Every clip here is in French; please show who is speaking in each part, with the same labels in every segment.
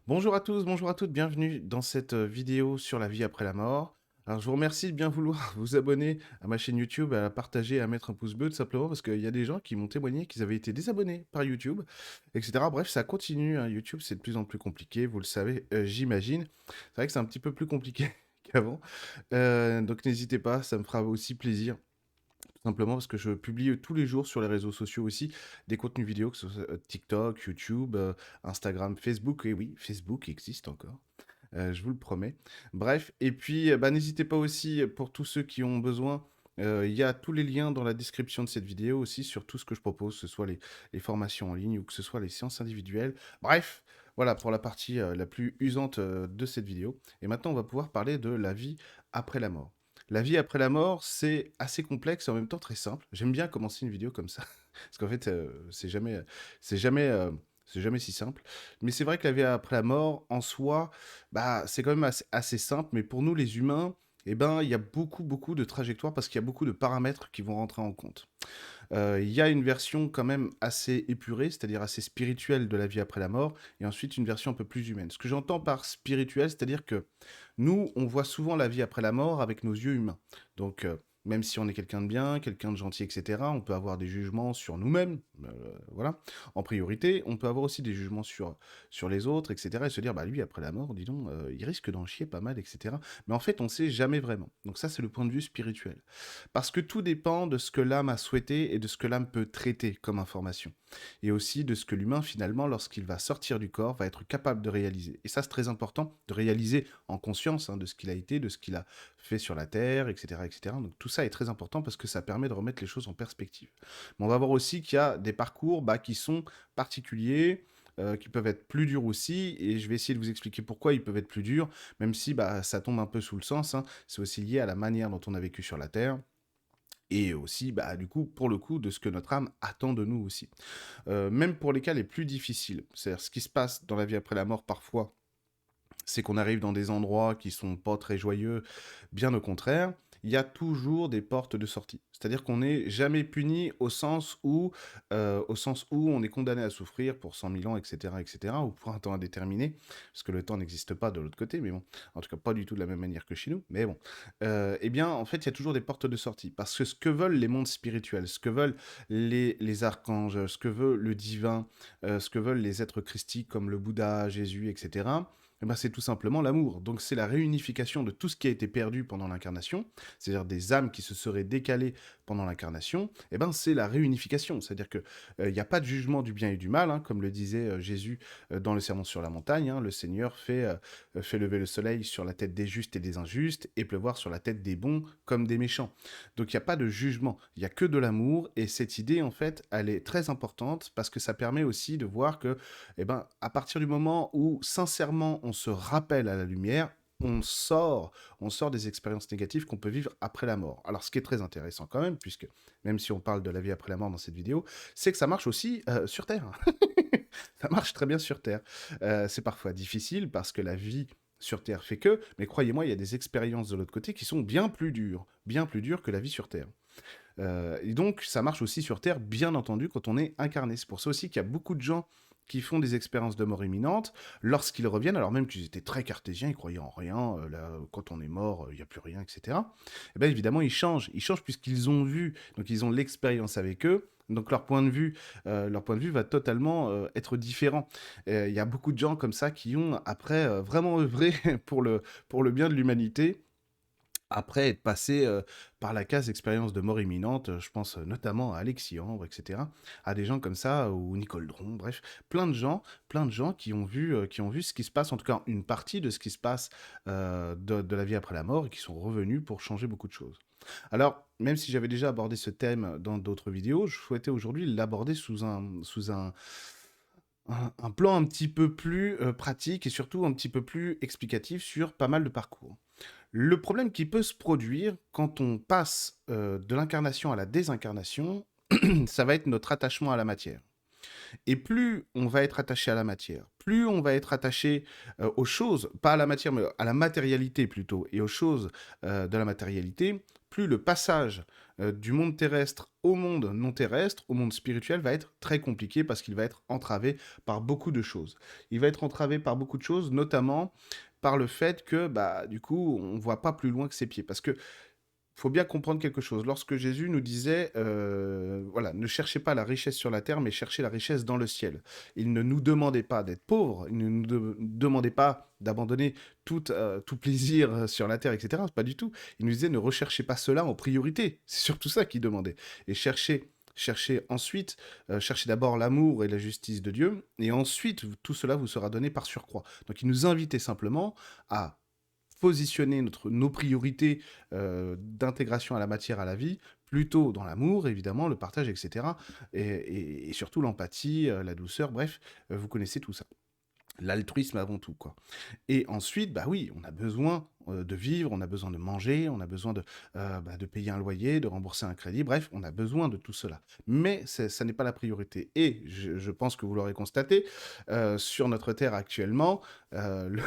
Speaker 1: Bonjour à tous, bonjour à toutes, bienvenue dans cette vidéo sur la vie après la mort. Alors je vous remercie de bien vouloir vous abonner à ma chaîne YouTube, à la partager, à mettre un pouce bleu tout simplement parce qu'il y a des gens qui m'ont témoigné qu'ils avaient été désabonnés par YouTube, etc. Bref, ça continue, hein, YouTube c'est de plus en plus compliqué, vous le savez, j'imagine. C'est vrai que c'est un petit peu plus compliqué qu'avant. Donc n'hésitez pas, ça me fera aussi plaisir. Tout simplement parce que je publie tous les jours sur les réseaux sociaux aussi des contenus vidéo, que ce soit TikTok, YouTube, Instagram, Facebook. Et oui, Facebook existe encore, je vous le promets. Bref, et puis bah, n'hésitez pas aussi pour tous ceux qui ont besoin. Il y a tous les liens dans la description de cette vidéo aussi sur tout ce que je propose, que ce soit les formations en ligne ou que ce soit les séances individuelles. Bref, voilà pour la partie la plus usante de cette vidéo. Et maintenant, on va pouvoir parler de la vie après la mort. La vie après la mort, c'est assez complexe et en même temps très simple. J'aime bien commencer une vidéo comme ça, parce qu'en fait, c'est jamais, c'est jamais si simple. Mais c'est vrai que la vie après la mort, en soi, bah, c'est quand même assez simple. Mais pour nous, les humains, eh ben, il y a beaucoup de trajectoires parce qu'il y a beaucoup de paramètres qui vont rentrer en compte. Il y a une version quand même assez épurée, c'est-à-dire assez spirituelle de la vie après la mort, et ensuite une version un peu plus humaine. Ce que j'entends par spirituel, c'est-à-dire que nous, on voit souvent la vie après la mort avec nos yeux humains. Donc, même si on est quelqu'un de bien, quelqu'un de gentil, etc., on peut avoir des jugements sur nous-mêmes, voilà, en priorité. On peut avoir aussi des jugements sur les autres, etc., et se dire, bah lui, après la mort, dis donc, il risque d'en chier pas mal, etc. Mais en fait, on ne sait jamais vraiment. Donc ça, c'est le point de vue spirituel. Parce que tout dépend de ce que l'âme a souhaité et de ce que l'âme peut traiter comme information. Et aussi de ce que l'humain, finalement, lorsqu'il va sortir du corps, va être capable de réaliser. Et ça, c'est très important, de réaliser en conscience, hein, de ce qu'il a été, de ce qu'il a fait sur la Terre, etc., etc. Donc tout ça est très important parce que ça permet de remettre les choses en perspective. Mais on va voir aussi qu'il y a des parcours qui sont particuliers, qui peuvent être plus durs aussi, et je vais essayer de vous expliquer pourquoi ils peuvent être plus durs, même si ça tombe un peu sous le sens, hein. C'est aussi lié à la manière dont on a vécu sur la Terre, et aussi, bah, du coup, pour le coup, de ce que notre âme attend de nous aussi. Même pour les cas les plus difficiles, c'est-à-dire ce qui se passe dans la vie après la mort parfois, c'est qu'on arrive dans des endroits qui sont pas très joyeux, bien au contraire, il y a toujours des portes de sortie. C'est-à-dire qu'on n'est jamais puni au sens où on est condamné à souffrir pour 100 000 ans, etc., etc., ou pour un temps indéterminé, parce que le temps n'existe pas de l'autre côté, mais bon, en tout cas pas du tout de la même manière que chez nous, mais bon. Eh bien, en fait, il y a toujours des portes de sortie, parce que ce que veulent les mondes spirituels, ce que veulent les archanges, ce que veut le divin, ce que veulent les êtres christiques comme le Bouddha, Jésus, etc., eh ben, c'est tout simplement l'amour. Donc c'est la réunification de tout ce qui a été perdu pendant l'incarnation, c'est-à-dire des âmes qui se seraient décalées pendant l'incarnation, eh ben, c'est la réunification. C'est-à-dire qu'il n'y a pas de jugement du bien et du mal, hein, comme le disait Jésus dans le Sermon sur la montagne, hein, le Seigneur fait lever le soleil sur la tête des justes et des injustes, et pleuvoir sur la tête des bons comme des méchants. Donc il n'y a pas de jugement, il n'y a que de l'amour, et cette idée, en fait, elle est très importante, parce que ça permet aussi de voir que eh ben, à partir du moment où, sincèrement, on se rappelle à la lumière, on sort des expériences négatives qu'on peut vivre après la mort. Alors, ce qui est très intéressant quand même, puisque même si on parle de la vie après la mort dans cette vidéo, c'est que ça marche aussi sur Terre. Ça marche très bien sur Terre. C'est parfois difficile parce que la vie sur Terre fait que, mais croyez-moi, il y a des expériences de l'autre côté qui sont bien plus dures que la vie sur Terre. Et donc, ça marche aussi sur Terre, bien entendu, quand on est incarné. C'est pour ça aussi qu'il y a beaucoup de gens qui font des expériences de mort imminente, lorsqu'ils reviennent, alors même qu'ils étaient très cartésiens, ils croyaient en rien, là, quand on est mort, il n'y a plus rien, etc. Et bien évidemment, ils changent puisqu'ils ont vu, donc ils ont l'expérience avec eux, donc leur point de vue va totalement être différent. Il y a beaucoup de gens comme ça qui ont après vraiment œuvré pour le bien de l'humanité, après être passé par la case expérience de mort imminente, je pense notamment à Alexis Ambre, etc., à des gens comme ça, ou Nicole Dron, bref, plein de gens qui ont vu ce qui se passe, en tout cas une partie de ce qui se passe de la vie après la mort, et qui sont revenus pour changer beaucoup de choses. Alors, même si j'avais déjà abordé ce thème dans d'autres vidéos, je souhaitais aujourd'hui l'aborder sous un plan un petit peu plus pratique et surtout un petit peu plus explicatif sur pas mal de parcours. Le problème qui peut se produire quand on passe de l'incarnation à la désincarnation, ça va être notre attachement à la matière. Et plus on va être attaché à la matière, plus on va être attaché aux choses, pas à la matière, mais à la matérialité plutôt, et aux choses de la matérialité, plus le passage du monde terrestre au monde non terrestre, au monde spirituel, va être très compliqué parce qu'il va être entravé par beaucoup de choses. Il va être entravé par beaucoup de choses, notamment par le fait que, bah, du coup, on ne voit pas plus loin que ses pieds. Parce que faut bien comprendre quelque chose. Lorsque Jésus nous disait, voilà, ne cherchez pas la richesse sur la terre, mais cherchez la richesse dans le ciel. Il ne nous demandait pas d'être pauvres, il ne nous demandait pas d'abandonner tout plaisir sur la terre, etc. Pas du tout. Il nous disait, ne recherchez pas cela en priorité. C'est surtout ça qu'il demandait. Et cherchez ensuite, cherchez d'abord l'amour et la justice de Dieu, et ensuite tout cela vous sera donné par surcroît. Donc il nous invitait simplement à positionner nos priorités d'intégration à la matière, à la vie, plutôt dans l'amour, évidemment, le partage, etc. Et surtout l'empathie, la douceur, bref, vous connaissez tout ça. L'altruisme avant tout, quoi. Et ensuite, bah oui, on a besoin de vivre, on a besoin de manger, on a besoin de payer un loyer, de rembourser un crédit, bref, on a besoin de tout cela. Mais ça n'est pas la priorité. Et je pense que vous l'aurez constaté, sur notre Terre actuellement, le,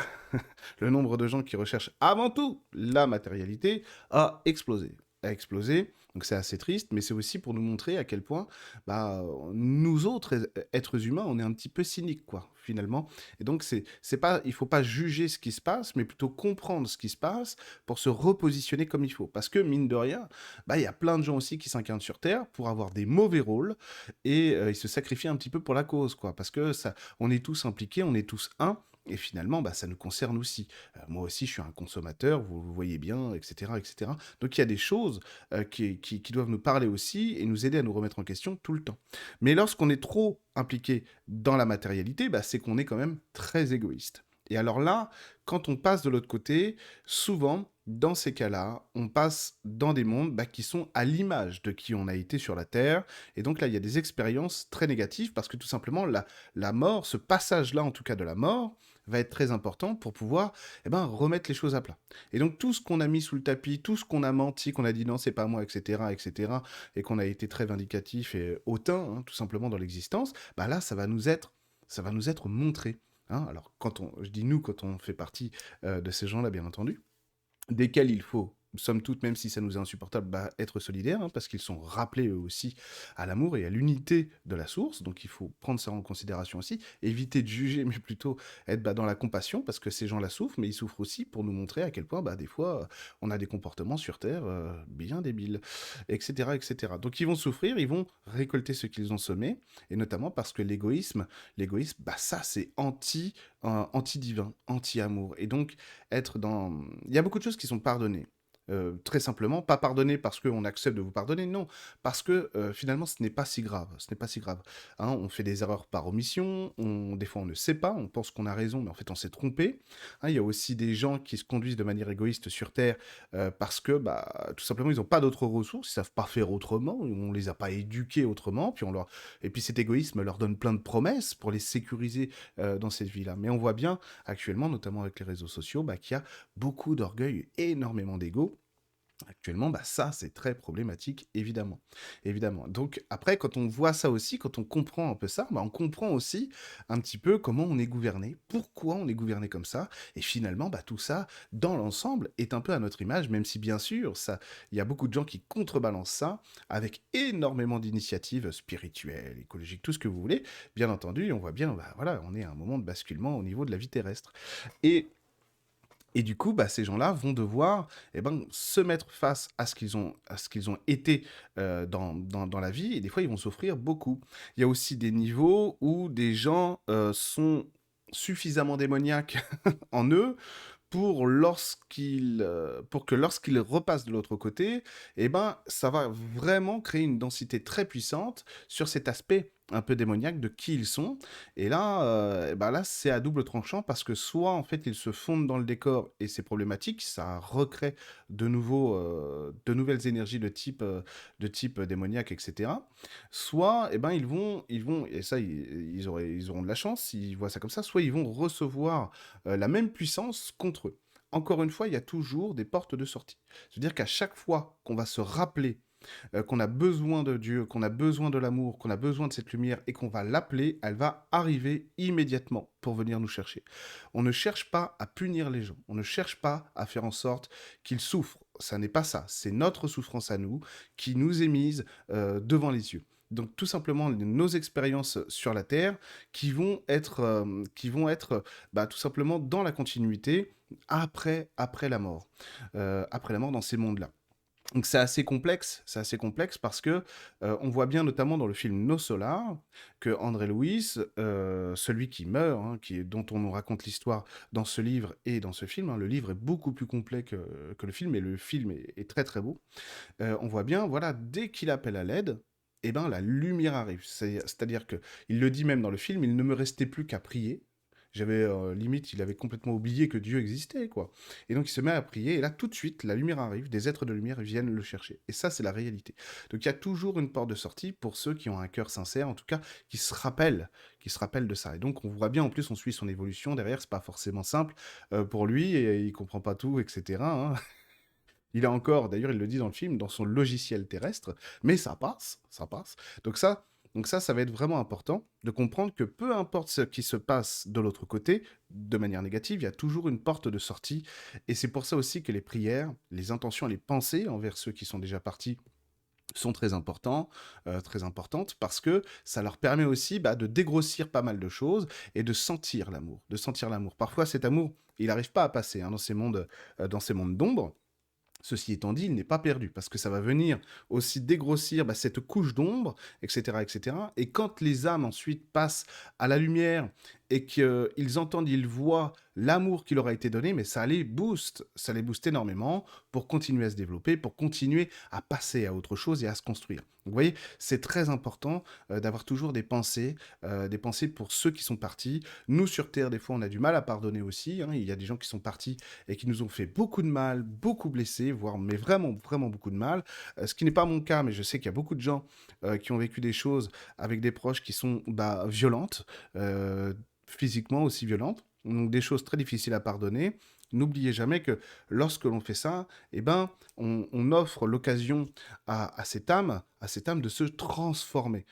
Speaker 1: le nombre de gens qui recherchent avant tout la matérialité a explosé. A explosé. Donc c'est assez triste, mais c'est aussi pour nous montrer à quel point bah, nous autres êtres humains, on est un petit peu cyniques, quoi, finalement. Et donc, c'est pas, il faut pas juger ce qui se passe, mais plutôt comprendre ce qui se passe pour se repositionner comme il faut. Parce que, mine de rien, bah, il y a plein de gens aussi qui s'incarnent sur Terre pour avoir des mauvais rôles et ils se sacrifient un petit peu pour la cause, quoi. Parce que ça, on est tous impliqués, on est tous un. Et finalement, bah, ça nous concerne aussi. Moi aussi, je suis un consommateur, vous le voyez bien, etc., etc. Donc il y a des choses qui doivent nous parler aussi et nous aider à nous remettre en question tout le temps. Mais lorsqu'on est trop impliqué dans la matérialité, bah, c'est qu'on est quand même très égoïste. Et alors là, quand on passe de l'autre côté, souvent, dans ces cas-là, on passe dans des mondes bah, qui sont à l'image de qui on a été sur la Terre. Et donc là, il y a des expériences très négatives parce que tout simplement, la mort, ce passage-là en tout cas de la mort, va être très important pour pouvoir eh ben, remettre les choses à plat. Et donc tout ce qu'on a mis sous le tapis, tout ce qu'on a menti, qu'on a dit non, c'est pas moi, etc., etc., et qu'on a été très vindicatif et hautain, hein, tout simplement dans l'existence, bah là, ça va nous être montré. Hein. Alors, je dis nous, quand on fait partie de ces gens-là, bien entendu, desquels il faut, somme toute, même si ça nous est insupportable, bah, être solidaires, hein, parce qu'ils sont rappelés eux aussi à l'amour et à l'unité de la source, donc il faut prendre ça en considération aussi, éviter de juger, mais plutôt être bah, dans la compassion, parce que ces gens-là souffrent, mais ils souffrent aussi pour nous montrer à quel point, bah, des fois, on a des comportements sur Terre bien débiles, etc., etc. Donc ils vont souffrir, ils vont récolter ce qu'ils ont semé, et notamment parce que l'égoïsme, bah, ça c'est anti-divin, anti-amour, et donc être dans... Il y a beaucoup de choses qui sont pardonnées. Très simplement, pas pardonnées parce qu'on accepte de vous pardonner, non, parce que finalement ce n'est pas si grave, ce n'est pas si grave. Hein, on fait des erreurs par omission, des fois on ne sait pas, on pense qu'on a raison, mais en fait on s'est trompé. Hein, il y a aussi des gens qui se conduisent de manière égoïste sur Terre parce que bah, tout simplement ils n'ont pas d'autres ressources, ils savent pas faire autrement, on les a pas éduqués autrement, et puis cet égoïsme leur donne plein de promesses pour les sécuriser dans cette vie-là. Mais on voit bien actuellement, notamment avec les réseaux sociaux, bah, qu'il y a beaucoup d'orgueil, énormément d'ego. Actuellement, bah ça, c'est très problématique, évidemment. Évidemment. Donc, après, quand on voit ça aussi, quand on comprend un peu ça, bah, on comprend aussi un petit peu comment on est gouverné, pourquoi on est gouverné comme ça, et finalement, bah, tout ça, dans l'ensemble, est un peu à notre image, même si, bien sûr, ça, il y a beaucoup de gens qui contrebalancent ça avec énormément d'initiatives spirituelles, écologiques, tout ce que vous voulez. Bien entendu, on voit bien, bah, voilà, on est à un moment de basculement au niveau de la vie terrestre. Et du coup, bah, ces gens-là vont devoir eh ben, se mettre face à ce qu'ils ont été dans la vie, et des fois, ils vont souffrir beaucoup. Il y a aussi des niveaux où des gens sont suffisamment démoniaques en eux pour que lorsqu'ils repassent de l'autre côté, eh ben, ça va vraiment créer une densité très puissante sur cet aspect un peu démoniaque de qui ils sont. Et là, eh ben là, c'est à double tranchant parce que soit en fait ils se fondent dans le décor et c'est problématique, ça recrée de nouvelles énergies de type démoniaque, etc. Soit, eh ben, et ça, ils auront de la chance s'ils voient ça comme ça, soit ils vont recevoir la même puissance contre eux. Encore une fois, il y a toujours des portes de sortie. C'est-à-dire qu'à chaque fois qu'on va se rappeler qu'on a besoin de Dieu, qu'on a besoin de l'amour, qu'on a besoin de cette lumière et qu'on va l'appeler, elle va arriver immédiatement pour venir nous chercher. On ne cherche pas à punir les gens, on ne cherche pas à faire en sorte qu'ils souffrent. Ça n'est pas ça, c'est notre souffrance à nous qui nous est mise devant les yeux. Donc tout simplement nos expériences sur la Terre qui vont être tout simplement dans la continuité après la mort. Après la mort dans ces mondes-là. Donc c'est assez complexe parce que on voit bien notamment dans le film No Solar que André Louis, celui qui meurt, hein, dont on nous raconte l'histoire dans ce livre et dans ce film, hein, le livre est beaucoup plus complet que le film et le film est très très beau. On voit bien, voilà, dès qu'il appelle à l'aide, eh ben la lumière arrive. C'est-à-dire que il le dit même dans le film, il ne me restait plus qu'à prier. J'avais limite, il avait complètement oublié que Dieu existait, quoi. Et donc il se met à prier, et là tout de suite, la lumière arrive, des êtres de lumière viennent le chercher. Et ça, c'est la réalité. Donc il y a toujours une porte de sortie pour ceux qui ont un cœur sincère, en tout cas, qui se rappellent de ça. Et donc on voit bien, en plus, on suit son évolution derrière, c'est pas forcément simple pour lui, et il comprend pas tout, etc., hein. Il a encore, d'ailleurs, il le dit dans le film, dans son logiciel terrestre, mais ça passe, ça passe. Donc ça, ça va être vraiment important de comprendre que peu importe ce qui se passe de l'autre côté, de manière négative, il y a toujours une porte de sortie. Et c'est pour ça aussi que les prières, les intentions, les pensées envers ceux qui sont déjà partis sont très importantes, parce que ça leur permet aussi de dégrossir pas mal de choses et de sentir l'amour, de sentir l'amour. Parfois, cet amour, il n'arrive pas à passer, hein, dans ces mondes d'ombre. Ceci étant dit, il n'est pas perdu, parce que ça va venir aussi dégrossir cette couche d'ombre, etc., etc. Et quand les âmes ensuite passent à la lumière et qu'ils entendent, ils voient l'amour qui leur a été donné, mais ça les booste énormément pour continuer à se développer, pour continuer à passer à autre chose et à se construire. Donc, vous voyez, c'est très important d'avoir toujours des pensées pour ceux qui sont partis. Nous, sur Terre, des fois, on a du mal à pardonner aussi, hein. Il y a des gens qui sont partis et qui nous ont fait beaucoup de mal, beaucoup blessés, voire mais vraiment, vraiment beaucoup de mal. Ce qui n'est pas mon cas, mais je sais qu'il y a beaucoup de gens qui ont vécu des choses avec des proches qui sont violentes, physiquement aussi violentes, donc des choses très difficiles à pardonner. N'oubliez jamais que lorsque l'on fait ça, eh ben, on offre l'occasion à cette âme de se transformer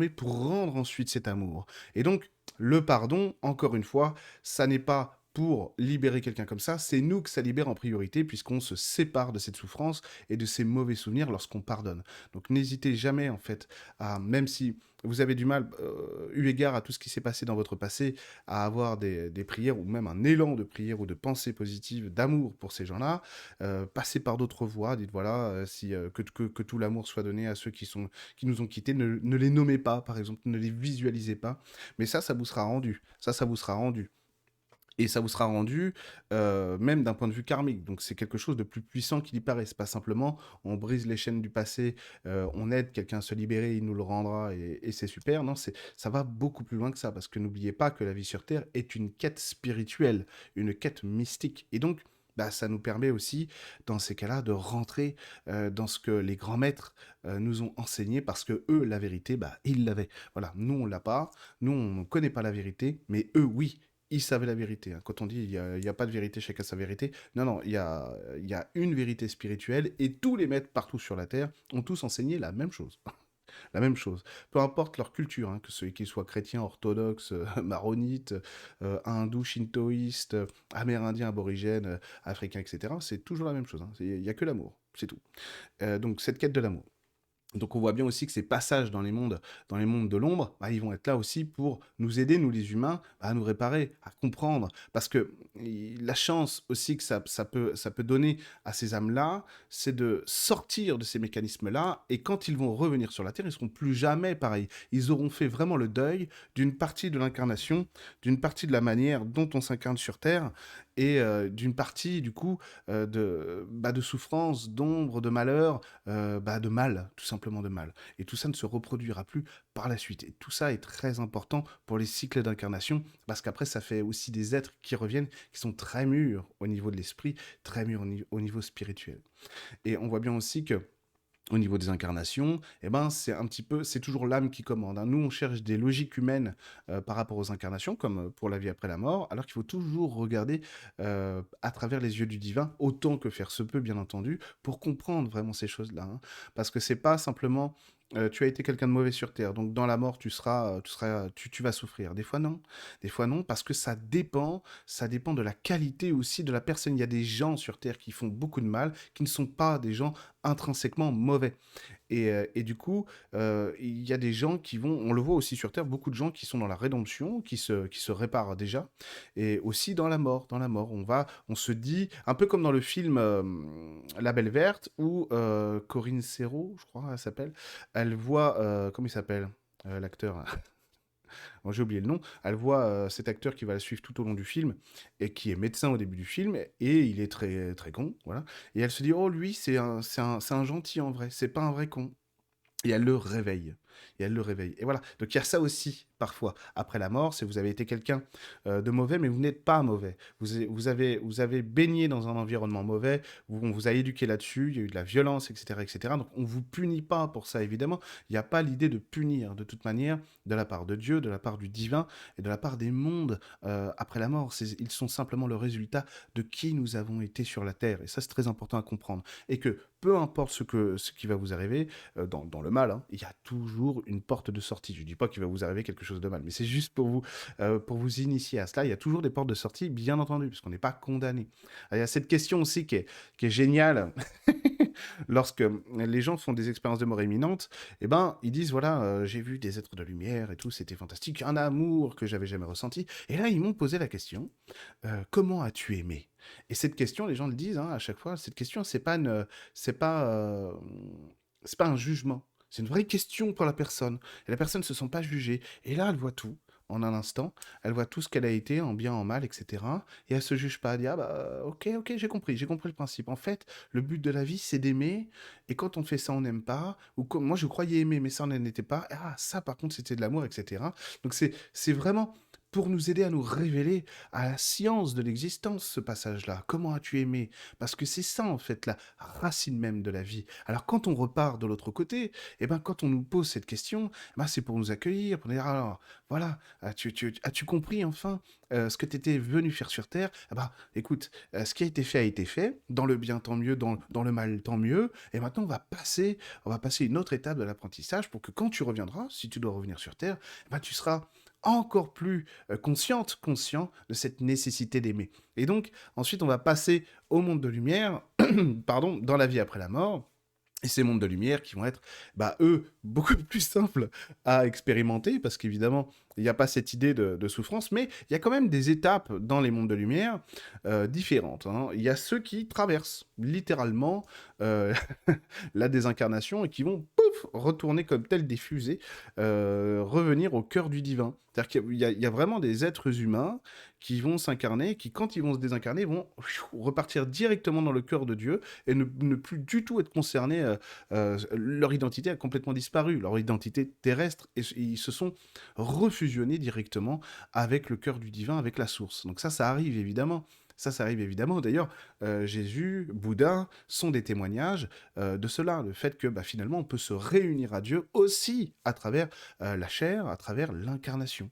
Speaker 1: pour rendre ensuite cet amour. Et donc, le pardon, encore une fois, ça n'est pas pour libérer quelqu'un comme ça, c'est nous que ça libère en priorité, puisqu'on se sépare de cette souffrance et de ces mauvais souvenirs lorsqu'on pardonne. Donc n'hésitez jamais, en fait, même si vous avez du mal, eu égard à tout ce qui s'est passé dans votre passé, à avoir des prières ou même un élan de prière ou de pensée positive, d'amour pour ces gens-là, passez par d'autres voies, dites voilà, que tout l'amour soit donné à ceux qui nous ont quittés, ne les nommez pas, par exemple, ne les visualisez pas, mais ça vous sera rendu. Ça vous sera rendu. Et ça vous sera rendu, même d'un point de vue karmique. Donc c'est quelque chose de plus puissant qu'il y paraît. C'est pas simplement on brise les chaînes du passé, on aide quelqu'un à se libérer, il nous le rendra et c'est super. Non, ça va beaucoup plus loin que ça, parce que n'oubliez pas que la vie sur Terre est une quête spirituelle, une quête mystique. Et donc, ça nous permet aussi, dans ces cas-là, de rentrer dans ce que les grands maîtres nous ont enseigné, parce que eux, la vérité, ils l'avaient. Voilà, nous, on l'a pas, nous, on ne connaît pas la vérité, mais eux, oui, ils savaient la vérité, hein. Quand on dit il y a pas de vérité, chacun sa vérité, non, non, il y a une vérité spirituelle, et tous les maîtres partout sur la Terre ont tous enseigné la même chose. La même chose. Peu importe leur culture, hein, qu'ils soient chrétiens, orthodoxes, maronites, hindous, shintoïstes, amérindiens, aborigènes, africains, etc. C'est toujours la même chose, hein. Il n'y a que l'amour, c'est tout. Donc cette quête de l'amour. Donc on voit bien aussi que ces passages dans les mondes de l'ombre, ils vont être là aussi pour nous aider, nous les humains, à nous réparer, à comprendre. Parce que la chance aussi que ça peut donner à ces âmes-là, c'est de sortir de ces mécanismes-là, et quand ils vont revenir sur la Terre, ils ne seront plus jamais pareils. Ils auront fait vraiment le deuil d'une partie de l'incarnation, d'une partie de la manière dont on s'incarne sur Terre, et d'une partie, du coup, de souffrance, d'ombre, de malheur, de mal, tout simplement de mal. Et tout ça ne se reproduira plus par la suite. Et tout ça est très important pour les cycles d'incarnation, parce qu'après, ça fait aussi des êtres qui reviennent, qui sont très mûrs au niveau de l'esprit, très mûrs au niveau spirituel. Et on voit bien aussi que au niveau des incarnations, eh ben, c'est un petit peu, c'est toujours l'âme qui commande, hein. Nous, on cherche des logiques humaines par rapport aux incarnations, comme pour la vie après la mort, alors qu'il faut toujours regarder à travers les yeux du divin, autant que faire se peut, bien entendu, pour comprendre vraiment ces choses-là, hein. Parce que c'est pas simplement tu as été quelqu'un de mauvais sur Terre, donc dans la mort, tu vas souffrir. Des fois non, parce que ça dépend de la qualité aussi de la personne. Il y a des gens sur Terre qui font beaucoup de mal, qui ne sont pas des gens intrinsèquement mauvais. Et du coup, il y a des gens qui vont, on le voit aussi sur Terre, beaucoup de gens qui sont dans la rédemption, qui se réparent déjà, et aussi dans la mort. Dans la mort, on se dit, un peu comme dans le film La Belle Verte, où Corinne Serrault, je crois, elle s'appelle, elle voit, comment il s'appelle l'acteur? Bon, j'ai oublié le nom. Elle voit cet acteur qui va la suivre tout au long du film et qui est médecin au début du film et il est très très con, voilà. Et elle se dit oh lui c'est un gentil en vrai, c'est pas un vrai con. Et elle le réveille. Et elle le réveille. Et voilà. Donc il y a ça aussi, parfois. Après la mort, c'est vous avez été quelqu'un de mauvais, mais vous n'êtes pas mauvais. Vous avez baigné dans un environnement mauvais, on vous a éduqué là-dessus, il y a eu de la violence, etc., etc. Donc on ne vous punit pas pour ça, évidemment. Il n'y a pas l'idée de punir, de toute manière, de la part de Dieu, de la part du divin et de la part des mondes après la mort. Ils sont simplement le résultat de qui nous avons été sur la terre. Et ça, c'est très important à comprendre. Et que peu importe ce qui va vous arriver, dans le mal, hein, il y a toujours une porte de sortie. Je ne dis pas qu'il va vous arriver quelque chose de mal, mais c'est juste pour vous initier à cela. Il y a toujours des portes de sortie, bien entendu, puisqu'on n'est pas condamné. Il y a cette question aussi qui est géniale. Lorsque les gens font des expériences de mort imminente, eh ben, ils disent, voilà, j'ai vu des êtres de lumière et tout, c'était fantastique, un amour que j'avais jamais ressenti. Et là, ils m'ont posé la question, comment as-tu aimé? Et cette question, les gens le disent hein, à chaque fois, cette question, c'est pas, c'est pas un jugement. C'est une vraie question pour la personne. Et la personne ne se sent pas jugée. Et là, elle voit tout en un instant. Elle voit tout ce qu'elle a été, en bien, en mal, etc. Et elle se juge pas. Elle dit, ah bah, ok, j'ai compris le principe. En fait, le but de la vie, c'est d'aimer. Et quand on fait ça, on n'aime pas. Ou comme moi, je croyais aimer, mais ça, on n'était pas. Ah, ça, par contre, c'était de l'amour, etc. Donc, c'est vraiment pour nous aider à nous révéler à la science de l'existence, ce passage-là. Comment as-tu aimé? Parce que c'est ça, en fait, la racine même de la vie. Alors, quand on repart de l'autre côté, eh ben, quand on nous pose cette question, ben, c'est pour nous accueillir, pour nous dire, alors, voilà, as-tu compris, enfin, ce que tu étais venu faire sur Terre? Eh ben, écoute, ce qui a été fait, dans le bien, tant mieux, dans le mal, tant mieux, et maintenant, on va passer une autre étape de l'apprentissage pour que quand tu reviendras, si tu dois revenir sur Terre, eh ben, tu seras encore plus conscient de cette nécessité d'aimer. Et donc, ensuite, on va passer au monde de lumière, pardon, dans la vie après la mort. Et ces mondes de lumière qui vont être, bah, eux, beaucoup plus simples à expérimenter, parce qu'évidemment, il n'y a pas cette idée de souffrance, mais il y a quand même des étapes dans les mondes de lumière différentes, hein. Il y a ceux qui traversent littéralement euh, la désincarnation et qui vont, pouf, retourner comme tels des fusées, revenir au cœur du divin. C'est-à-dire il y a vraiment des êtres humains qui vont s'incarner, qui, quand ils vont se désincarner, vont repartir directement dans le cœur de Dieu et ne plus du tout être concernés. Leur identité a complètement disparu, leur identité terrestre, et ils se sont refusionnés directement avec le cœur du divin, avec la source. Donc ça arrive évidemment. Ça arrive évidemment. D'ailleurs, Jésus, Bouddha sont des témoignages de cela, le fait que bah, finalement on peut se réunir à Dieu aussi à travers la chair, à travers l'incarnation.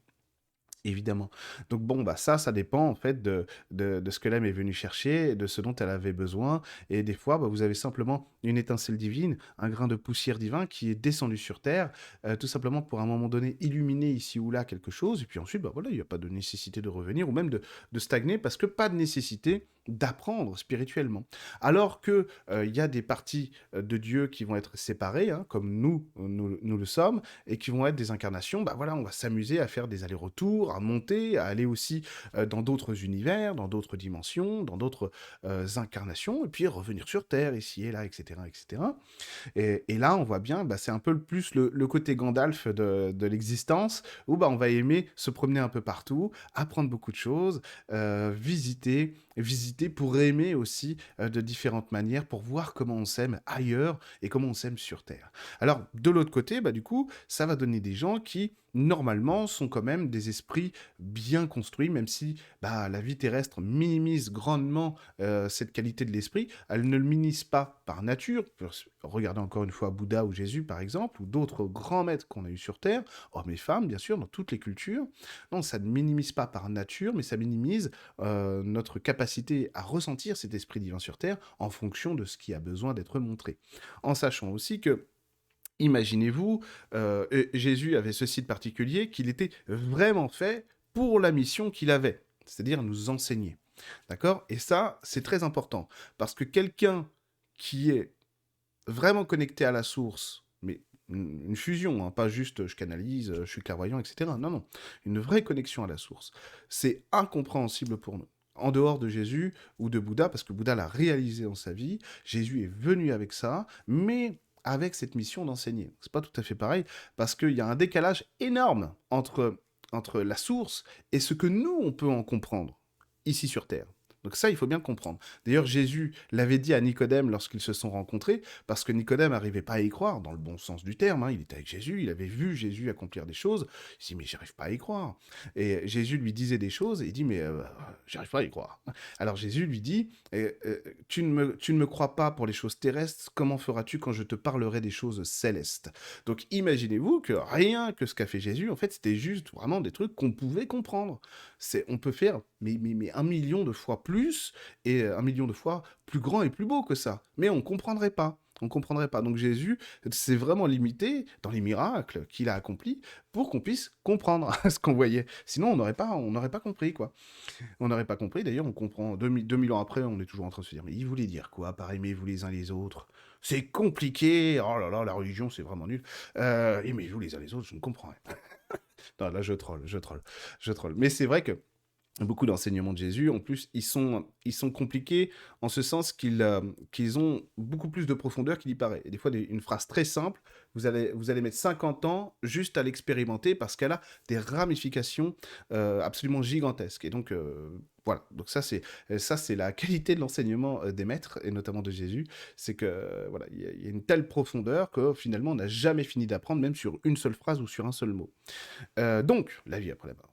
Speaker 1: Évidemment. Donc bon, bah ça dépend en fait de ce que l'âme est venue chercher, de ce dont elle avait besoin. Et des fois, bah, vous avez simplement une étincelle divine, un grain de poussière divin qui est descendu sur Terre, tout simplement pour à un moment donné illuminer ici ou là quelque chose. Et puis ensuite, bah voilà, il n'y a pas de nécessité de revenir ou même de stagner parce que pas de nécessité d'apprendre spirituellement. Alors que il y a des parties de Dieu qui vont être séparées, hein, comme nous le sommes, et qui vont être des incarnations, bah voilà, on va s'amuser à faire des allers-retours, à monter, à aller aussi dans d'autres univers, dans d'autres dimensions, dans d'autres incarnations, et puis revenir sur Terre, ici et là, etc., etc. Et là, on voit bien, bah, c'est un peu plus le côté Gandalf de l'existence, où bah, on va aimer se promener un peu partout, apprendre beaucoup de choses, visiter pour aimer aussi de différentes manières, pour voir comment on s'aime ailleurs et comment on s'aime sur Terre. Alors, de l'autre côté, bah, du coup, ça va donner des gens qui normalement, sont quand même des esprits bien construits, même si bah, la vie terrestre minimise grandement cette qualité de l'esprit. Elle ne le minimise pas par nature. Regardez encore une fois Bouddha ou Jésus, par exemple, ou d'autres grands maîtres qu'on a eus sur Terre, hommes et femmes, bien sûr, dans toutes les cultures. Non, ça ne minimise pas par nature, mais ça minimise notre capacité à ressentir cet esprit divin sur Terre en fonction de ce qui a besoin d'être montré. En sachant aussi que imaginez-vous, Jésus avait ce site particulier qu'il était vraiment fait pour la mission qu'il avait, c'est-à-dire nous enseigner. D'accord? Et ça, c'est très important, parce que quelqu'un qui est vraiment connecté à la source, mais une fusion, hein, pas juste je canalise, je suis clairvoyant, etc. Non, non, une vraie connexion à la source. C'est incompréhensible pour nous. En dehors de Jésus ou de Bouddha, parce que Bouddha l'a réalisé dans sa vie, Jésus est venu avec ça, mais avec cette mission d'enseigner. C'est pas tout à fait pareil, parce qu'il y a un décalage énorme entre la source et ce que nous, on peut en comprendre, ici sur Terre. Donc ça, il faut bien le comprendre. D'ailleurs, Jésus l'avait dit à Nicodème lorsqu'ils se sont rencontrés, parce que Nicodème n'arrivait pas à y croire, dans le bon sens du terme. Hein. Il était avec Jésus, il avait vu Jésus accomplir des choses. Il s'est dit, mais j'arrive pas à y croire. Et Jésus lui disait des choses, et il dit, mais j'arrive pas à y croire. Alors Jésus lui dit, tu ne me crois pas pour les choses terrestres, comment feras-tu quand je te parlerai des choses célestes? Donc imaginez-vous que rien que ce qu'a fait Jésus, en fait, c'était juste vraiment des trucs qu'on pouvait comprendre. On peut faire mais 1 million de fois plus, et 1 million de fois plus grand et plus beau que ça. Mais on ne comprendrait pas. On comprendrait pas. Donc Jésus s'est vraiment limité dans les miracles qu'il a accomplis pour qu'on puisse comprendre ce qu'on voyait. Sinon, on n'aurait pas compris, quoi. On n'aurait pas compris. D'ailleurs, on comprend 2000 ans après, on est toujours en train de se dire, mais il voulait dire quoi par aimez-vous les uns les autres? C'est compliqué. Oh là là, la religion, c'est vraiment nul. Aimez-vous les uns les autres, je ne comprends rien. Non, là, je troll. Mais c'est vrai que beaucoup d'enseignements de Jésus, en plus, ils sont compliqués en ce sens qu'ils ont beaucoup plus de profondeur qu'il y paraît. Et des fois, une phrase très simple, vous allez mettre 50 ans juste à l'expérimenter parce qu'elle a des ramifications absolument gigantesques. Et donc, voilà. Donc ça, c'est la qualité de l'enseignement des maîtres, et notamment de Jésus. C'est que, voilà, il y a une telle profondeur que finalement, on n'a jamais fini d'apprendre, même sur une seule phrase ou sur un seul mot. Donc, la vie après la mort.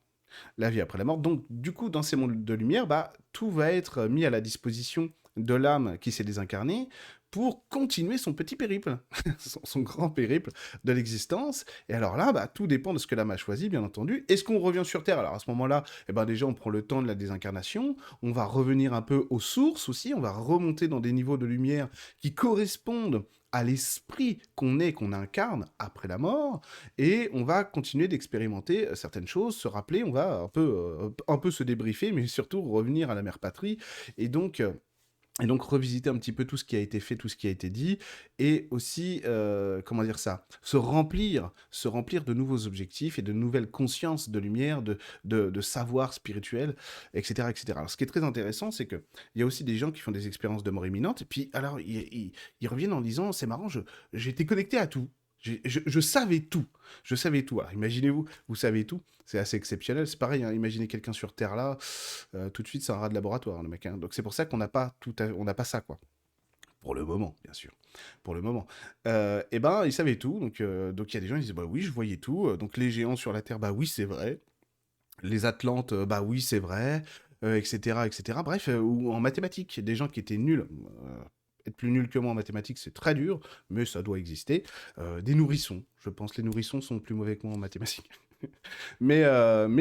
Speaker 1: La vie après la mort. Donc, du coup, dans ces mondes de lumière, bah, tout va être mis à la disposition de l'âme qui s'est désincarnée pour continuer son petit périple, son grand périple de l'existence. Et alors là, bah, tout dépend de ce que l'âme a choisi, bien entendu. Est-ce qu'on revient sur Terre? Alors à ce moment-là, eh ben, déjà, on prend le temps de la désincarnation, on va revenir un peu aux sources aussi, on va remonter dans des niveaux de lumière qui correspondent à l'esprit qu'on est, qu'on incarne après la mort, et on va continuer d'expérimenter certaines choses, se rappeler, on va un peu se débriefer, mais surtout revenir à la mère patrie, et donc... et donc revisiter un petit peu tout ce qui a été fait, tout ce qui a été dit, et aussi, comment dire ça, se remplir de nouveaux objectifs et de nouvelles consciences de lumière, de savoir spirituel, etc., etc. Alors ce qui est très intéressant, c'est qu'il y a aussi des gens qui font des expériences de mort imminente, et puis alors ils reviennent en disant, c'est marrant, j'étais connecté à tout. Je savais tout. Je savais tout. Alors imaginez-vous, vous savez tout. C'est assez exceptionnel. C'est pareil, hein, imaginez quelqu'un sur Terre là, tout de suite c'est un rat de laboratoire, le mec. Hein. Donc c'est pour ça qu'on n'a pas on n'a pas ça, quoi. Pour le moment, bien sûr. Pour le moment. Et ben, ils savaient tout. Donc il y a des gens qui disent, bah oui, je voyais tout. Donc les géants sur la Terre, bah oui, c'est vrai. Les Atlantes, bah oui, c'est vrai. Etc., etc. Bref, ou en mathématiques, des gens qui étaient nuls. Être plus nul que moi en mathématiques, c'est très dur, mais ça doit exister. Des nourrissons, je pense. Les nourrissons sont plus mauvais que moi en mathématiques. Mais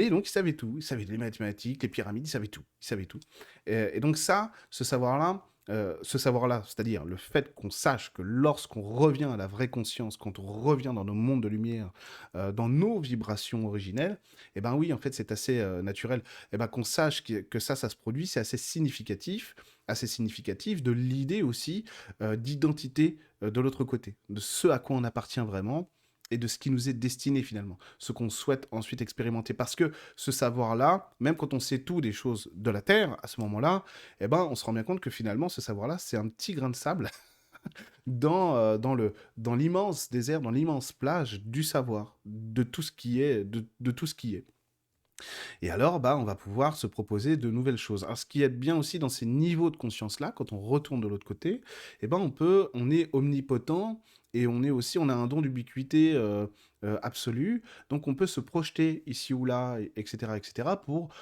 Speaker 1: donc, ils savaient tout. Ils savaient les mathématiques, les pyramides, ils savaient tout. Ils savaient tout. Et donc ça, ce savoir-là, c'est-à-dire le fait qu'on sache que lorsqu'on revient à la vraie conscience, quand on revient dans nos mondes de lumière, dans nos vibrations originelles, eh ben oui, en fait, c'est assez naturel. Eh ben qu'on sache que ça se produit, c'est assez significatif de l'idée aussi d'identité de l'autre côté, de ce à quoi on appartient vraiment et de ce qui nous est destiné finalement, ce qu'on souhaite ensuite expérimenter. Parce que ce savoir-là, même quand on sait tout des choses de la Terre, à ce moment-là, eh ben, on se rend bien compte que finalement, ce savoir-là, c'est un petit grain de sable dans l'immense désert, dans l'immense plage du savoir, de tout ce qui est, de tout ce qui est. Et alors, bah, on va pouvoir se proposer de nouvelles choses. Alors, ce qui est bien aussi dans ces niveaux de conscience-là, quand on retourne de l'autre côté, eh ben, on est omnipotent et on a un don d'ubiquité absolue, donc on peut se projeter ici ou là, etc., pour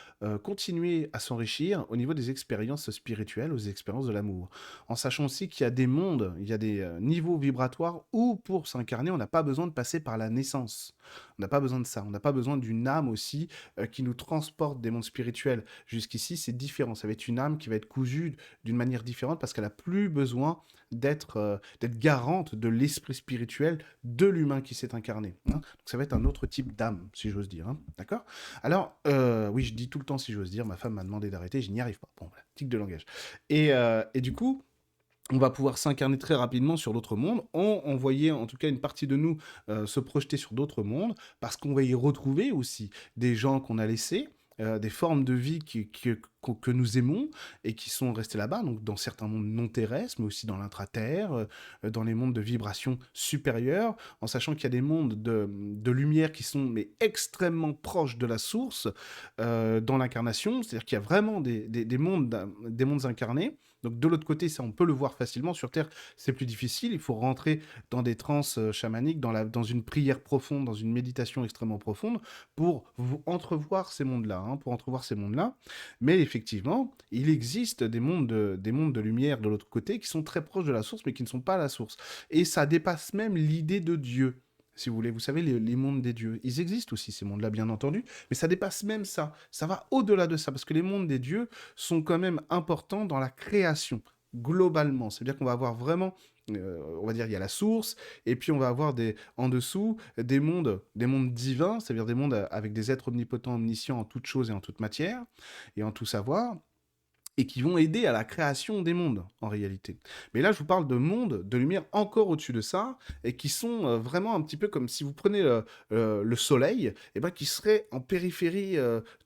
Speaker 1: continuer à s'enrichir au niveau des expériences spirituelles, aux expériences de l'amour. En sachant aussi qu'il y a des mondes, il y a des niveaux vibratoires où pour s'incarner, on n'a pas besoin de passer par la naissance. On n'a pas besoin de ça. On n'a pas besoin d'une âme aussi qui nous transporte des mondes spirituels. Jusqu'ici, c'est différent. Ça va être une âme qui va être cousue d'une manière différente parce qu'elle n'a plus besoin d'être garante de l'esprit spirituel de l'humain qui s'est incarné, hein. Donc ça va être un autre type d'âme, si j'ose dire, hein. D'accord. Alors, oui, je dis tout le temps si j'ose dire, ma femme m'a demandé d'arrêter, je n'y arrive pas. Bon, voilà, tic de langage. Et du coup, on va pouvoir s'incarner très rapidement sur d'autres mondes, on voyait en tout cas une partie de nous se projeter sur d'autres mondes, parce qu'on va y retrouver aussi des gens qu'on a laissés, des formes de vie que nous aimons et qui sont restés là-bas, donc dans certains mondes non terrestres, mais aussi dans l'intraterre, dans les mondes de vibrations supérieures, en sachant qu'il y a des mondes de lumière qui sont mais extrêmement proches de la source dans l'incarnation, c'est-à-dire qu'il y a vraiment des mondes incarnés. Donc de l'autre côté, ça on peut le voir facilement. Sur Terre, c'est plus difficile. Il faut rentrer dans des transes chamaniques, dans une prière profonde, dans une méditation extrêmement profonde, pour entrevoir ces mondes-là, hein, pour entrevoir ces mondes-là. Mais effectivement, il existe des mondes de lumière de l'autre côté qui sont très proches de la source, mais qui ne sont pas la source. Et ça dépasse même l'idée de Dieu. Si vous voulez, vous savez, les mondes des dieux, ils existent aussi, ces mondes-là, bien entendu, mais ça dépasse même ça. Ça va au-delà de ça, parce que les mondes des dieux sont quand même importants dans la création, globalement. C'est-à-dire qu'on va avoir vraiment, on va dire, il y a la source, et puis on va avoir en dessous des mondes divins, c'est-à-dire des mondes avec des êtres omnipotents, omniscients en toute chose et en toute matière, et en tout savoir, et qui vont aider à la création des mondes, en réalité. Mais là, je vous parle de mondes, de lumière encore au-dessus de ça, et qui sont vraiment un petit peu comme si vous prenez le Soleil, et ben, qui serait en périphérie,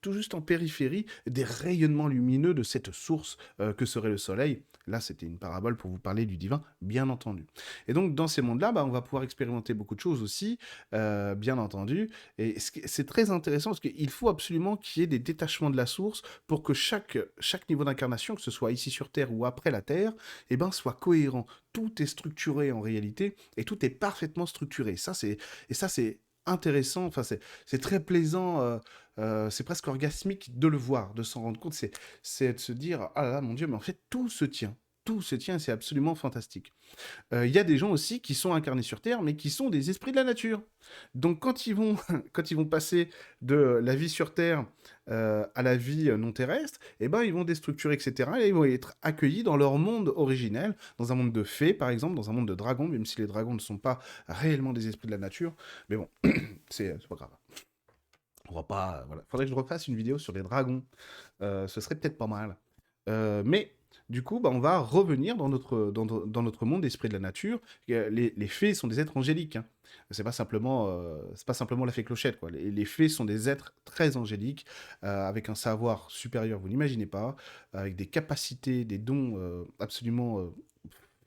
Speaker 1: tout juste en périphérie, des rayonnements lumineux de cette source que serait le Soleil. Là, c'était une parabole pour vous parler du divin, bien entendu. Et donc, dans ces mondes-là, bah, on va pouvoir expérimenter beaucoup de choses aussi, bien entendu. Et c'est très intéressant parce qu'il faut absolument qu'il y ait des détachements de la source pour que chaque niveau d'incarnation, que ce soit ici sur Terre ou après la Terre, eh ben, soit cohérent. Tout est structuré en réalité, et tout est parfaitement structuré. Ça, c'est intéressant, enfin, c'est très plaisant, c'est presque orgasmique de le voir, de s'en rendre compte. C'est de se dire, ah là là, mon Dieu, mais en fait, tout se tient. Tout se tient, c'est absolument fantastique. Il y a des gens aussi qui sont incarnés sur Terre, mais qui sont des esprits de la nature. Donc quand ils vont, quand ils vont passer de la vie sur Terre à la vie non terrestre, eh ben, ils vont déstructurer, etc. Et ils vont être accueillis dans leur monde originel, dans un monde de fées, par exemple, dans un monde de dragons, même si les dragons ne sont pas réellement des esprits de la nature. Mais bon, c'est pas grave. On va pas... Voilà. Faudrait que je refasse une vidéo sur les dragons. Ce serait peut-être pas mal. Mais du coup, bah, on va revenir dans notre monde d'esprit de la nature. Les fées sont des êtres angéliques, hein. C'est pas simplement la fée Clochette, quoi. Les fées sont des êtres très angéliques, avec un savoir supérieur, vous n'imaginez pas, avec des capacités, des dons absolument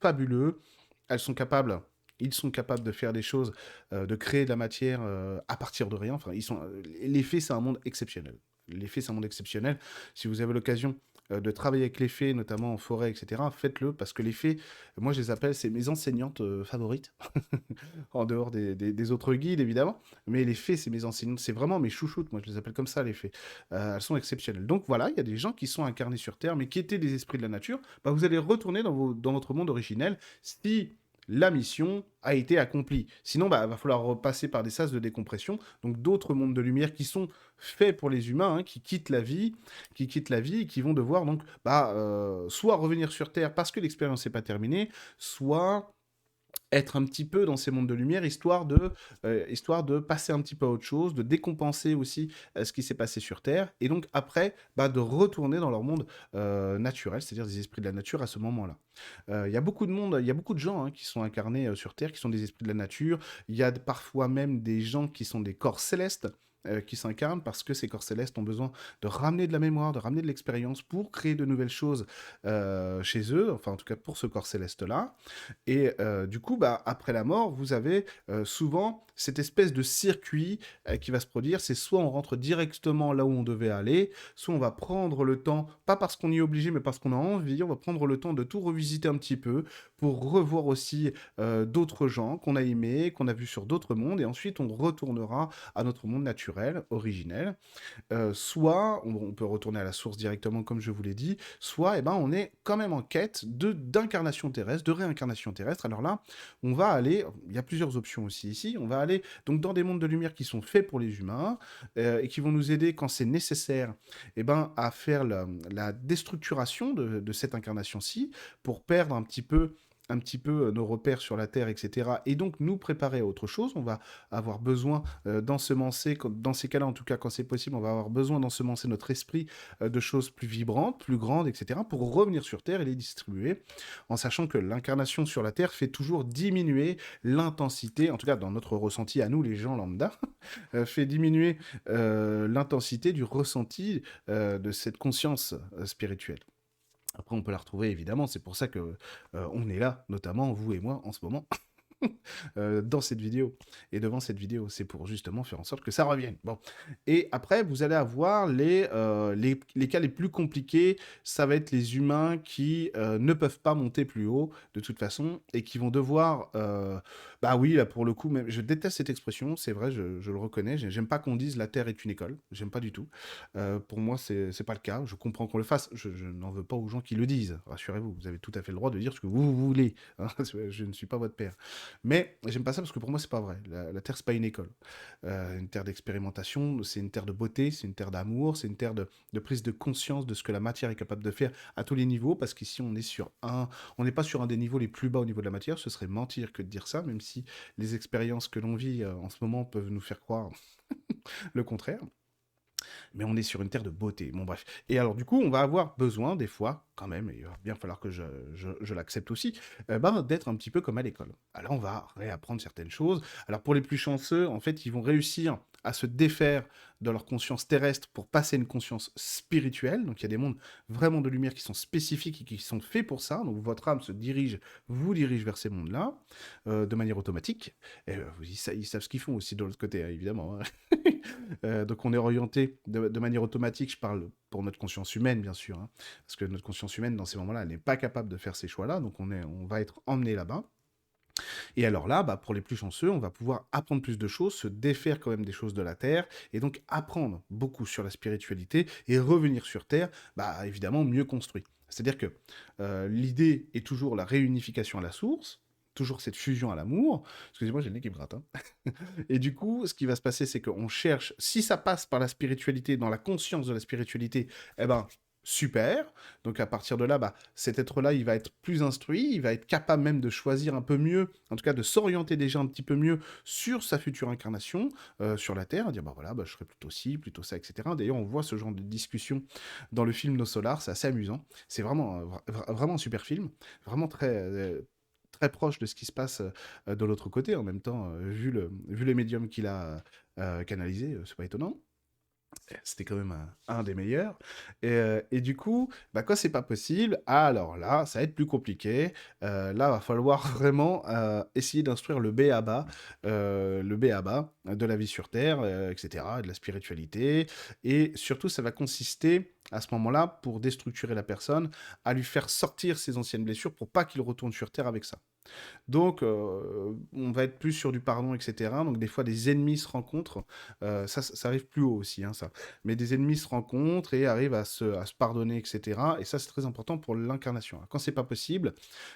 Speaker 1: fabuleux. Elles sont capables... Ils sont capables de faire des choses, de créer de la matière à partir de rien. Enfin, les fées, c'est un monde exceptionnel. Les fées, c'est un monde exceptionnel. Si vous avez l'occasion de travailler avec les fées, notamment en forêt, etc., faites-le, parce que les fées, moi je les appelle, c'est mes enseignantes favorites, en dehors des autres guides, évidemment, mais les fées, c'est mes enseignantes, c'est vraiment mes chouchoutes, moi je les appelle comme ça, les fées. Elles sont exceptionnelles. Donc voilà, il y a des gens qui sont incarnés sur Terre, mais qui étaient des esprits de la nature, bah, vous allez retourner dans votre monde originel, si la mission a été accomplie. Sinon, bah, va falloir repasser par des sas de décompression, donc d'autres mondes de lumière qui sont faits pour les humains, hein, qui quittent la vie et qui vont devoir donc soit revenir sur Terre parce que l'expérience n'est pas terminée, soit être un petit peu dans ces mondes de lumière, histoire de passer un petit peu à autre chose, de décompenser aussi ce qui s'est passé sur Terre, et donc après, bah, de retourner dans leur monde naturel, c'est-à-dire des esprits de la nature à ce moment-là. Il y a beaucoup de monde, il y a beaucoup de gens, hein, qui sont incarnés sur Terre, qui sont des esprits de la nature. Il y a parfois même des gens qui sont des corps célestes, qui s'incarnent parce que ces corps célestes ont besoin de ramener de la mémoire, de ramener de l'expérience pour créer de nouvelles choses chez eux, enfin en tout cas pour ce corps céleste-là. Et du coup, bah, après la mort, vous avez souvent cette espèce de circuit qui va se produire. C'est soit on rentre directement là où on devait aller, soit on va prendre le temps, pas parce qu'on y est obligé, mais parce qu'on a envie, on va prendre le temps de tout revisiter un petit peu pour revoir aussi d'autres gens qu'on a aimés, qu'on a vus sur d'autres mondes, et ensuite on retournera à notre monde naturel, originel. Soit on peut retourner à la source directement, comme je vous l'ai dit, soit eh ben, on est quand même en quête d'incarnation terrestre, de réincarnation terrestre. Alors là, on va aller, il y a plusieurs options aussi ici, on va aller donc dans des mondes de lumière qui sont faits pour les humains et qui vont nous aider quand c'est nécessaire eh ben, à faire la déstructuration de cette incarnation-ci pour perdre un petit peu nos repères sur la Terre, etc. Et donc nous préparer à autre chose. On va avoir besoin d'ensemencer, dans ces cas-là en tout cas quand c'est possible, on va avoir besoin d'ensemencer notre esprit de choses plus vibrantes, plus grandes, etc. pour revenir sur Terre et les distribuer, en sachant que l'incarnation sur la Terre fait toujours diminuer l'intensité, en tout cas dans notre ressenti à nous les gens lambda, fait diminuer l'intensité du ressenti de cette conscience spirituelle. Après, on peut la retrouver évidemment, c'est pour ça que on est là, notamment vous et moi en ce moment, dans cette vidéo et devant cette vidéo. C'est pour justement faire en sorte que ça revienne. Bon. Et après, vous allez avoir les cas les plus compliqués. Ça va être les humains qui ne peuvent pas monter plus haut de toute façon et qui vont devoir... bah oui, là pour le coup, même, je déteste cette expression, c'est vrai, je le reconnais. J'aime pas qu'on dise la Terre est une école. J'aime pas du tout. Pour moi, c'est pas le cas. Je comprends qu'on le fasse. Je n'en veux pas aux gens qui le disent. Rassurez-vous, vous avez tout à fait le droit de dire ce que vous voulez. Hein. Je ne suis pas votre père. Mais j'aime pas ça parce que pour moi, c'est pas vrai. La Terre, c'est pas une école. Une terre d'expérimentation, c'est une terre de beauté, c'est une terre d'amour, c'est une terre de prise de conscience de ce que la matière est capable de faire à tous les niveaux, parce qu'ici, on n'est pas sur un des niveaux les plus bas au niveau de la matière, ce serait mentir que de dire ça, même si les expériences que l'on vit en ce moment peuvent nous faire croire le contraire. Mais on est sur une terre de beauté. Bon, bref. Et alors, du coup, on va avoir besoin, des fois, quand même, et il va bien falloir que je l'accepte aussi, ben, d'être un petit peu comme à l'école. Alors, on va réapprendre certaines choses. Alors, pour les plus chanceux, en fait, ils vont réussir à se défaire de leur conscience terrestre pour passer une conscience spirituelle. Donc, il y a des mondes vraiment de lumière qui sont spécifiques et qui sont faits pour ça. Donc, votre âme vous dirige vers ces mondes-là, de manière automatique. Et ils savent ce qu'ils font aussi de l'autre côté, hein, évidemment. Hein. Donc on est orienté de manière automatique, je parle pour notre conscience humaine bien sûr, hein, parce que notre conscience humaine dans ces moments-là, elle n'est pas capable de faire ces choix-là, donc on va être emmené là-bas. Et alors là, bah, pour les plus chanceux, on va pouvoir apprendre plus de choses, se défaire quand même des choses de la Terre, et donc apprendre beaucoup sur la spiritualité, et revenir sur Terre, bah, évidemment mieux construit. C'est-à-dire que l'idée est toujours la réunification à la source, toujours cette fusion à l'amour. Excusez-moi, j'ai le nez qui me gratte. Hein. Et du coup, ce qui va se passer, c'est qu'on cherche, si ça passe par la spiritualité, dans la conscience de la spiritualité, eh ben, super. Donc à partir de là, bah, cet être-là, il va être plus instruit, il va être capable même de choisir un peu mieux, en tout cas de s'orienter déjà un petit peu mieux sur sa future incarnation sur la Terre, dire bah voilà, bah, je serai plutôt ci, plutôt ça, etc. D'ailleurs, on voit ce genre de discussion dans le film Nos Solars, c'est assez amusant. C'est vraiment, vraiment un super film, vraiment très proche de ce qui se passe de l'autre côté. En même temps, vu les médiums qu'il a canalisés, c'est pas étonnant. C'était quand même un des meilleurs. Et du coup, bah, quand c'est pas possible, alors là, ça va être plus compliqué. Là, va falloir vraiment essayer d'instruire le B à bas de la vie sur Terre, etc., de la spiritualité. Et surtout, ça va consister à ce moment-là, pour déstructurer la personne, à lui faire sortir ses anciennes blessures pour pas qu'il retourne sur Terre avec ça. Donc, on va être plus sur du pardon, etc. Donc, des fois, des ennemis se rencontrent. Ça arrive plus haut aussi, hein, ça. Mais des ennemis se rencontrent et arrivent à se pardonner, etc. Et ça, c'est très important pour l'incarnation. Quand c'est pas possible,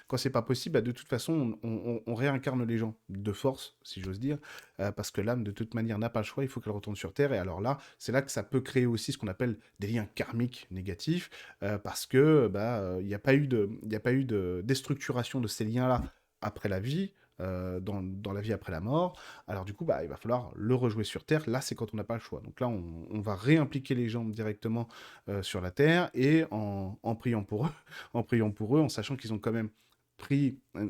Speaker 1: bah, de toute façon, on réincarne les gens de force, si j'ose dire, parce que l'âme, de toute manière, n'a pas le choix. Il faut qu'elle retourne sur Terre. Et alors là, c'est là que ça peut créer aussi ce qu'on appelle des liens karmiques négatifs, parce que bah, il n'y a pas eu de déstructuration de ces liens-là après la vie, dans la vie après la mort. Alors du coup, bah, il va falloir le rejouer sur Terre. Là, c'est quand on n'a pas le choix. Donc là, on va réimpliquer les gens directement sur la Terre et en priant pour eux, en priant pour eux, en sachant qu'ils ont quand même pris un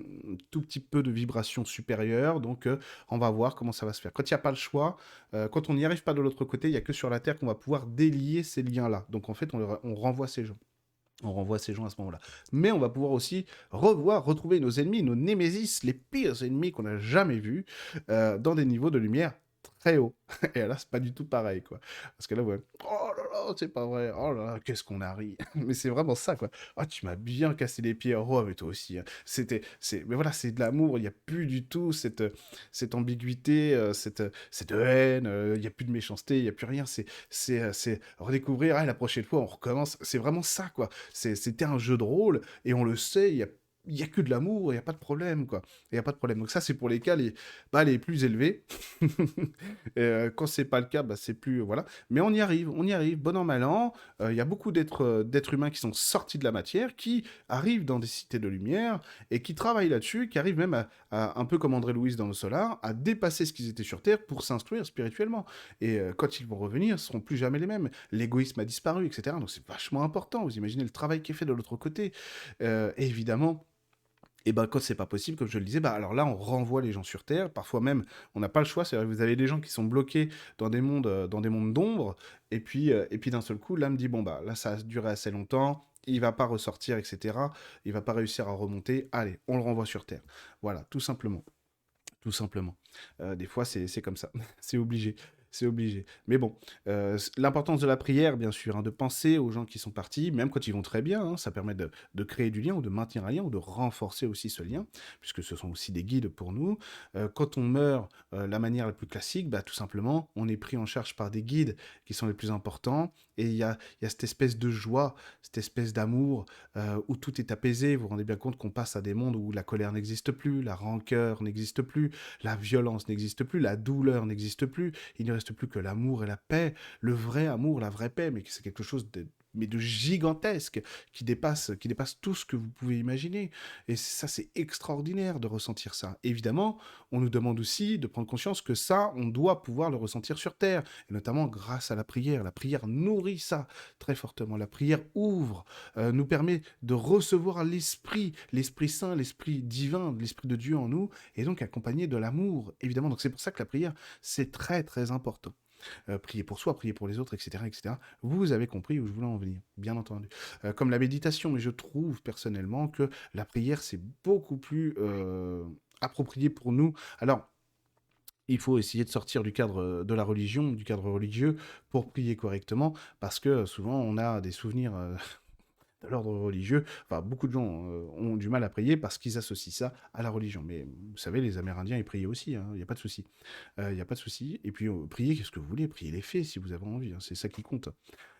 Speaker 1: tout petit peu de vibration supérieure, donc on va voir comment ça va se faire. Quand il y a pas le choix, quand on n'y arrive pas de l'autre côté, il y a que sur la Terre qu'on va pouvoir délier ces liens-là. Donc en fait, on renvoie ces gens. On renvoie ces gens à ce moment-là. Mais on va pouvoir aussi retrouver nos ennemis, nos némésis, les pires ennemis qu'on n'a jamais vus, dans des niveaux de lumière très hauts. Et là, c'est pas du tout pareil, quoi. Parce que là, ouais, oh là là, c'est pas vrai, oh là là, qu'est-ce qu'on a ri. Mais c'est vraiment ça, quoi. Oh, tu m'as bien cassé les pieds, oh, mais toi aussi, hein. Mais voilà, c'est de l'amour, il n'y a plus du tout cette ambiguïté, cette haine, il n'y a plus de méchanceté, il n'y a plus rien, c'est redécouvrir, ah, la prochaine fois, on recommence, c'est vraiment ça, quoi. C'était un jeu de rôle, et on le sait, il y a que de l'amour, il n'y a pas de problème, quoi. Il n'y a pas de problème. Donc ça, c'est pour les cas les plus élevés. Et, quand c'est pas le cas, bah, c'est plus... voilà. Mais on y arrive, bon an, mal an. Il y a beaucoup d'êtres humains qui sont sortis de la matière, qui arrivent dans des cités de lumière, et qui travaillent là-dessus, qui arrivent même un peu comme André Louis dans le Solar, à dépasser ce qu'ils étaient sur Terre pour s'instruire spirituellement. Et quand ils vont revenir, ce seront plus jamais les mêmes. L'égoïsme a disparu, etc. Donc c'est vachement important. Vous imaginez le travail qui est fait de l'autre côté. Et évidemment, et ben quand c'est pas possible, comme je le disais, bah alors là on renvoie les gens sur Terre. Parfois même, on n'a pas le choix. C'est-à-dire que vous avez des gens qui sont bloqués dans des mondes d'ombre, et puis d'un seul coup, l'âme dit bon bah là ça a duré assez longtemps, il va pas ressortir, etc. Il va pas réussir à remonter. Allez, on le renvoie sur Terre. Voilà, tout simplement. Tout simplement. Des fois, c'est comme ça. C'est obligé. C'est obligé. Mais bon, l'importance de la prière, bien sûr, hein, de penser aux gens qui sont partis, même quand ils vont très bien, hein, ça permet de créer du lien ou de maintenir un lien ou de renforcer aussi ce lien, puisque ce sont aussi des guides pour nous. Quand on meurt, la manière la plus classique, bah, tout simplement, on est pris en charge par des guides qui sont les plus importants, et il y a cette espèce de joie, cette espèce d'amour, où tout est apaisé. Vous vous rendez bien compte qu'on passe à des mondes où la colère n'existe plus, la rancœur n'existe plus, la violence n'existe plus, la douleur n'existe plus, il ne reste plus que l'amour et la paix, le vrai amour, la vraie paix, mais c'est quelque chose de gigantesque, qui dépasse tout ce que vous pouvez imaginer. Et ça, c'est extraordinaire de ressentir ça. Évidemment, on nous demande aussi de prendre conscience que ça, on doit pouvoir le ressentir sur Terre, et notamment grâce à la prière. La prière nourrit ça très fortement. La prière ouvre, nous permet de recevoir l'Esprit Saint, l'Esprit divin, l'Esprit de Dieu en nous, et donc accompagné de l'amour, évidemment. Donc c'est pour ça que la prière, c'est très très important. Prier pour soi, prier pour les autres, etc., etc. Vous avez compris où je voulais en venir, bien entendu. Comme la méditation, mais je trouve personnellement que la prière, c'est beaucoup plus approprié pour nous. Alors, il faut essayer de sortir du cadre de la religion, du cadre religieux, pour prier correctement, parce que souvent on a des souvenirs de l'ordre religieux. Enfin, beaucoup de gens ont du mal à prier parce qu'ils associent ça à la religion. Mais vous savez, les Amérindiens, ils priaient aussi, hein, il n'y a pas de souci. Il n'y a pas de souci. Et puis, priez, qu'est-ce que vous voulez? Priez les faits si vous avez envie, hein, c'est ça qui compte.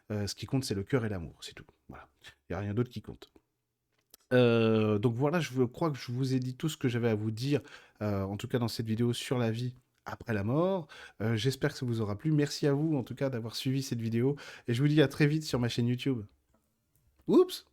Speaker 1: Ce qui compte, c'est le cœur et l'amour, c'est tout. Voilà. Il n'y a rien d'autre qui compte. Donc voilà, crois que je vous ai dit tout ce que j'avais à vous dire, en tout cas dans cette vidéo sur la vie après la mort. J'espère que ça vous aura plu. Merci à vous, en tout cas, d'avoir suivi cette vidéo. Et je vous dis à très vite sur ma chaîne YouTube. Oups!